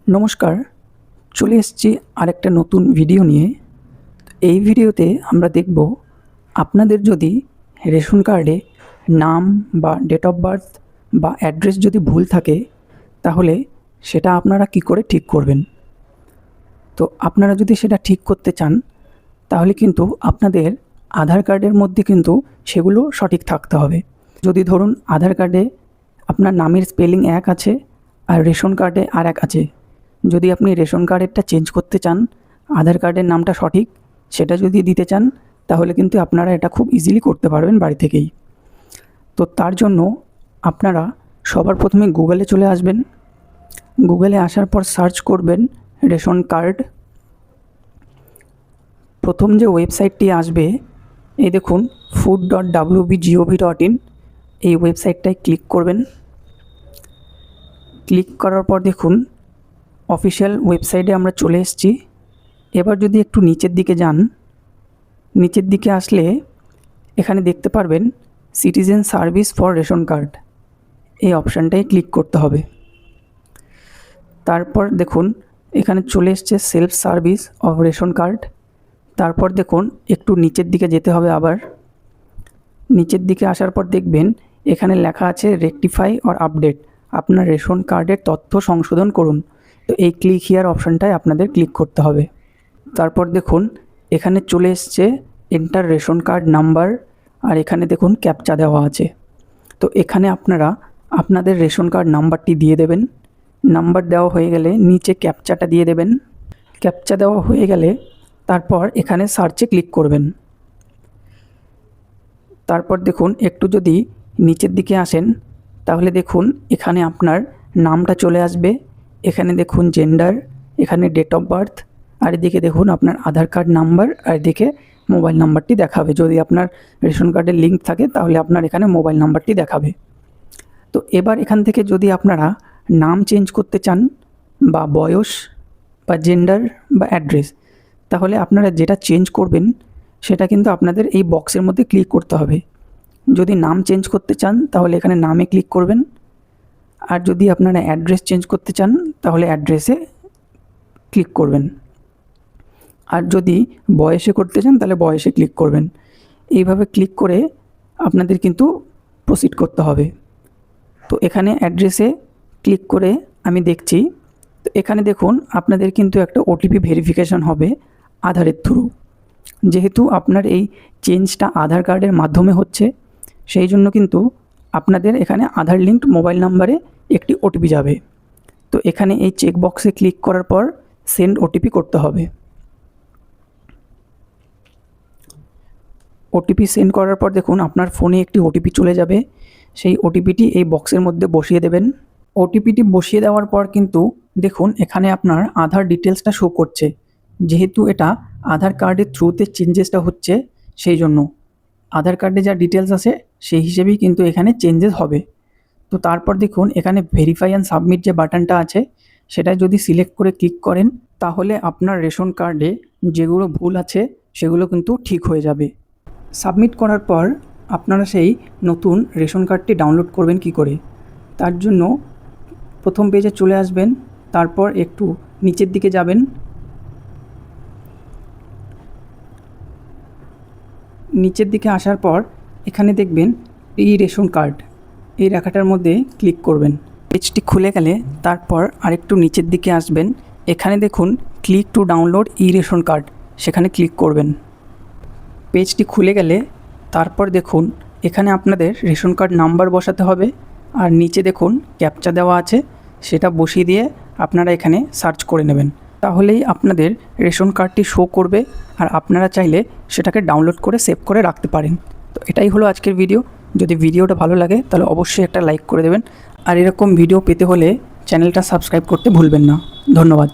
নমস্কার, চলে এসেছি আরেকটা নতুন ভিডিও নিয়ে। এই ভিডিওতে আমরা দেখব আপনাদের যদি রেশন কার্ডে নাম বা ডেট অফ বার্থ বা অ্যাড্রেস যদি ভুল থাকে তাহলে সেটা আপনারা কি করে ঠিক করবেন। তো আপনারা যদি সেটা ঠিক করতে চান তাহলে কিন্তু আপনাদের আধার কার্ডের মধ্যে কিন্তু সেগুলো সঠিক থাকতে হবে। যদি ধরুন আধার কার্ডে আপনার নামের স্পেলিং এক আছে আর রেশন কার্ডে আর এক আছে, যদি আপনি রেশন কার্ডেরটা চেঞ্জ করতে চান, আধার কার্ডের নামটা সঠিক সেটা যদি দিতে চান তাহলে কিন্তু আপনারা এটা খুব ইজিলি করতে পারবেন বাড়ি থেকেই। তো তার জন্য আপনারা সবার প্রথমে গুগলে চলে আসবেন। গুগলে আসার পর সার্চ করবেন রেশন কার্ড। প্রথম যে ওয়েবসাইটটি আসবে এই দেখুন food.wbgov.in, এই ওয়েবসাইটটায় ক্লিক করবেন। ক্লিক করার পর দেখুন অফিসিয়াল ওয়েবসাইটে আমরা চলে এসেছি। এবার যদি একটু নিচের দিকে যান, নিচের দিকে আসলে এখানে দেখতে পারবেন citizen service for ration card, এই অপশানটায় ক্লিক করতে হবে। তারপর দেখুন এখানে চলে এসছে self service of ration card. তারপর দেখুন একটু নিচের দিকে যেতে হবে। আবার নিচের দিকে আসার পর দেখবেন এখানে লেখা আছে রেকটিফাই অর আপডেট, আপনার রেশন কার্ডের তথ্য সংশোধন করুন। তো এই ক্লিক হিয়ার অপশানটায় আপনাদের ক্লিক করতে হবে। তারপর দেখুন এখানে চলে এসছে এন্টার রেশন কার্ড নাম্বার, আর এখানে দেখুন ক্যাপচা দেওয়া আছে। তো এখানে আপনারা আপনাদের রেশন কার্ড নাম্বারটি দিয়ে দেবেন। নাম্বার দেওয়া হয়ে গেলে নিচে ক্যাপচাটা দিয়ে দেবেন। ক্যাপচা দেওয়া হয়ে গেলে তারপর এখানে সার্চে ক্লিক করবেন। তারপর দেখুন একটু যদি নিচের দিকে আসেন তাহলে দেখুন এখানে আপনার নামটা চলে আসবে। এখানে দেখুন জেন্ডার, এখানে ডেট অফ বার্থ, আর এদিকে দেখুন আপনার আধার কার্ড নাম্বার, আর এদিকে মোবাইল নাম্বারটি দেখাবে। যদি আপনার রেশন কার্ডের লিঙ্ক থাকে তাহলে আপনার এখানে মোবাইল নাম্বারটি দেখাবে। তো এবার এখান থেকে যদি আপনারা নাম চেঞ্জ করতে চান বা বয়স বা জেন্ডার বা অ্যাড্রেস, তাহলে আপনারা যেটা চেঞ্জ করবেন সেটা কিন্তু আপনাদের এই বক্সের মধ্যে ক্লিক করতে হবে। যদি নাম চেঞ্জ করতে চান তাহলে এখানে নামে ক্লিক করবেন, আর যদি আপনারা অ্যাড্রেস চেঞ্জ করতে চান তাহলে অ্যাড্রেসে ক্লিক করবেন, আর যদি বয়সে করতে চান তাহলে বয়সে ক্লিক করবেন। এইভাবে ক্লিক করে আপনাদের কিন্তু প্রসিড করতে হবে। তো এখানে অ্যাড্রেসে ক্লিক করে আমি দেখছি, তো এখানে দেখুন আপনাদের কিন্তু একটা ওটিপি ভেরিফিকেশন হবে আধারের থ্রু। যেহেতু আপনার এই চেঞ্জটা আধার কার্ডের মাধ্যমে হচ্ছে সেই জন্য কিন্তু আপনাদের এখানে আধার লিঙ্কড মোবাইল নাম্বারে একটি ওটিপি যাবে। তো এখানে এই চেক বক্সে ক্লিক করার পর সেন্ড ওটিপি করতে হবে। ওটিপি সেন্ড করার পর দেখুন আপনার ফোনে একটি ওটিপি চলে যাবে। সেই ওটিপিটি এই বক্সের মধ্যে বসিয়ে দেবেন। ওটিপিটি বসিয়ে দেওয়ার পর কিন্তু দেখুন এখানে আপনার আধার ডিটেলসটা শো করছে। যেহেতু এটা আধার কার্ডের থ্রুতে চেঞ্জেসটা হচ্ছে সেই জন্য আধার কার্ডে যা ডিটেলস আছে সেই হিসেবেই কিন্তু এখানে চেঞ্জেস হবে। তো তারপর দেখুন এখানে ভেরিফাই অ্যান্ড সাবমিট যে বাটনটা আছে সেটা যদি সিলেক্ট করে ক্লিক করেন তাহলে আপনার রেশন কার্ডে যেগুলো ভুল আছে সেগুলো কিন্তু ঠিক হয়ে যাবে। সাবমিট করার পর আপনারা সেই নতুন রেশন কার্ডটি ডাউনলোড করবেন কি করে, তার জন্য প্রথম পেজে চলে আসবেন। তারপর একটু নিচের দিকে যাবেন। নিচের দিকে আসার পর এখানে দেখবেন ই রেশন কার্ড, এই রেখাটার মধ্যে ক্লিক করবেন। পেজটি খুলে গেলে তারপর আরেকটু নিচের দিকে আসবেন। এখানে দেখুন click to download E ration card, সেখানে ক্লিক করবেন। পেজটি খুলে গেলে তারপর দেখুন এখানে আপনাদের রেশন কার্ড নাম্বার বসাতে হবে, আর নিচে দেখুন ক্যাপচা দেওয়া আছে, সেটা বসিয়ে দিয়ে আপনারা এখানে সার্চ করে নেবেন। তাহলেই আপনাদের রেশন কার্ডটি শো করবে, আর আপনারা চাইলে সেটাকে ডাউনলোড করে সেভ করে রাখতে পারেন। তো এটাই হলো আজকের ভিডিও। যদি ভিডিওটা ভালো লাগে তাহলে অবশ্যই একটা লাইক করে দেবেন, আর এরকম ভিডিও পেতে হলে চ্যানেলটা সাবস্ক্রাইব করতে ভুলবেন না। ধন্যবাদ।